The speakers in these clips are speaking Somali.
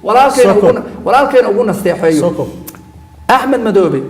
walaalkeen ugu nasteexeeyo Axmed Madoobe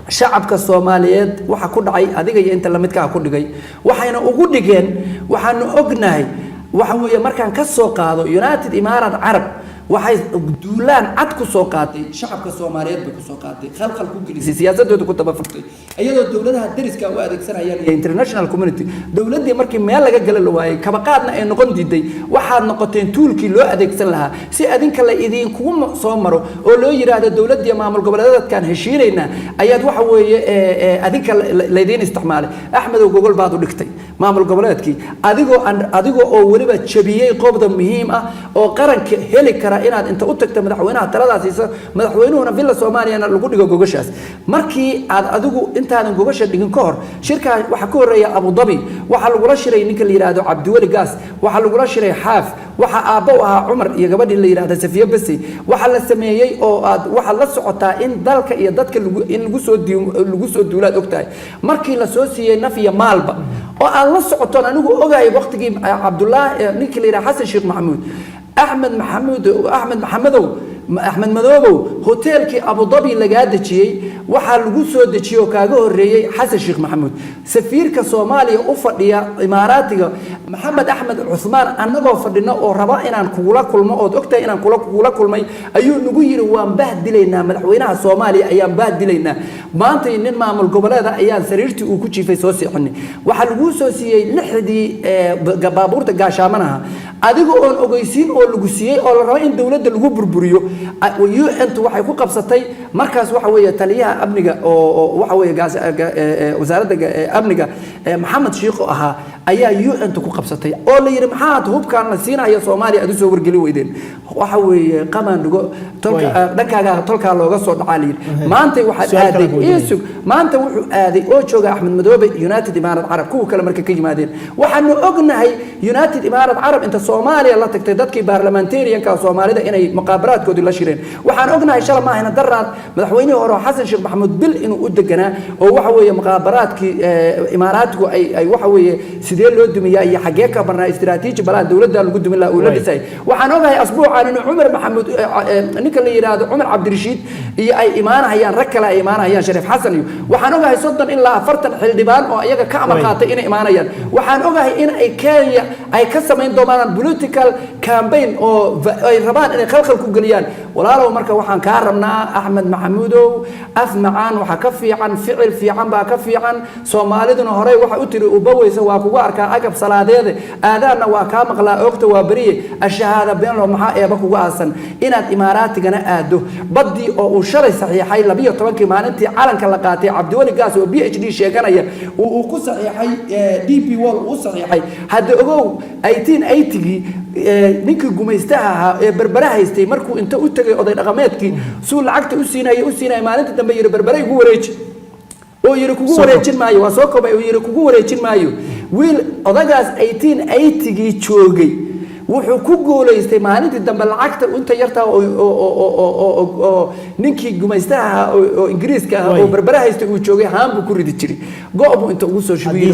shacabka Soomaaliyeed waxa ku dhacay adiga iyo inta la midka ku dhigay waxayna ugu dhigeen waxaanu ognahay waxa weeye markaan ka soo qaado United Emirates Arab waxay duulaan cad ku soo qaatay shacabka Soomaaliyeed ku soo qaatay khalkhal ku gelisay siyaasadooda ku tabafartay iyadoo dawladaha dariska u adeegsanayaan iyo international community dawladii markii meel laga galay waayay kaba qaadna ay noqon diiday waxaad noqoteen tuulkii loo adeegsan lahaa si adinka la idin kugu soo maro oo loo yiraahdo dawladii maamul goboleedkan heshiinayna ayaad waxa weeye adinka la idin isticmaalay Axmed oo gogol baad u dhigtay maamul goboleedkii adigoo oo waliba jabiyay qodobada muhiim ah oo qaranka heli kara inaad inta u tagto madaxweynaha taladaasiisa madaxweynuhuna villa Soomaaliya lagu dhigo gogashaas markii aad adigu intaadan gogasha dhigin ka hor shirka waxa ka horeeya Abu Dhabi waxa lagu la shiray ninka la yiraahdo Cabdiwali Gaas waxa lagu la shiray Xaaf waxa aabbo aha Umar iyo gabadhii la yiraahdo Safiya Basi waxa la sameeyay oo aad waxa la socotaa in dalka iyo dadka lagu soo duulaad ogtahay markii la soo siiyay naf iyo maalba oo aan la socoton anigu ogaay waqtigii Cabdullah ninka la yiraahdo Xasan Sheekh Maxamuud أحمد مدوبو هوتيلكي أبو ظبي لقادتشي وحال لقوسو دتشيو كاغو الرئي حسن الشيخ محمود سفير كصوماليا أفضل إماراتي محمد أحمد عثمان أنغو فردنا أو ربائنا كولا كل ما أو دكتا إنا كولا كل ما أيو نقول وان بهد لنا مدحوينها صوماليا أيام بهد لنا ما أنت إنن ما عمل قبل هذا أيام سريرتي وكوتشي في سوسي حني وحال لقوسو سي لحدي بابورتا قاشامنها أدقو أن أغيسين أو لقوسيي أو ربائن دولة لقو بربريو ويو أنت waxay ku qabsatay markaas waxa weeye taliyaha amniga oo waxa weeye wasaaradda amniga Maxamed Sheekh ahaa ayaa UN ku qabsatay oo la yiri maxaad hubkaan la siinayo Soomaaliya aad soo wargeli weydeen waxa weeye qamaandhigo dhankaaga looga soo dhacaaliyay maanta waxa aaday isug maanta wuxuu aaday oo jooga Axmed Madoobe United Emirates Arab kuwa kale markay ka yimaadeen waxaanu ognahay United Emirates Arab inta Soomaaliya la tagtay dadkii baarlamentarianka Soomaalida inay muqaabaraadkooda la shireen waxaan ognahay shala ma ahna daraad madaxweynaha hore Xasan Sheekh Maxamuud bil inuu u deganaa oo waxa weeye muqaabaraadkii Imaaraadku ay waxa weeye sidee loo dumiyaa iyo xagee ka barnaa istiraatiiji balaa dawladda lagu dumin la oo la dhisay waxaan ogahay asbuucan inuu Umar Maxamuud ninka la yiraahdo Umar Cabdirashiid iyo ay imaanayaan rag kale ay imaanayaan Shariif Xasan iyo waxaan ogahay 30 ilaa 40 xildhibaan oo iyaga ka amar qaatay inay imaanayaan waxaan ogahay in ay Kenya ay ka sameyn doonaan political campaign oo ay rabaan inay khalkhal ku galiyaan walaalow marka waxaan ka rabnaa Axmed Maxamuudow af macaan waxa ka fiican ficil fiican baa ka fiican Soomaaliduna hore waxa u tiri u baweysa waa kugu arkaa agab salaadeed aadaana waa ka maqlaa oogta waa bariye ashahada been loo maxaa eeba kugu aasan inaad Imaaraatigana aado badii oo uu shalay saxiixay 12 maalintii calanka la qaatay Cabdiwali Gaas oo PhD sheeganaya uu ku saxiixay DP Wall uu saxiixay hada ogow 1880 ninkii gumaystaha ahaa ee berbera haystay markuu inta u tagay oday dhaqameedkii suu lacagta u siinay maalinta dambe yiri berbera igu wareeji oo yiri kugu wareejin maayo waa soo koobay oo yiri kugu wareejin maayo wiil odagaas 1880gii joogay wuxuu ku gooleystay maalintii dambe lacagta inta yarta oo ninkii gumaystaha oo Ingiriiska oo berbera haystay uu joogay haanbu ku ridi jiray goob inta ugu soo shubiyay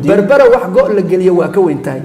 berbera wax go' la galiyo waa ka weyn tahay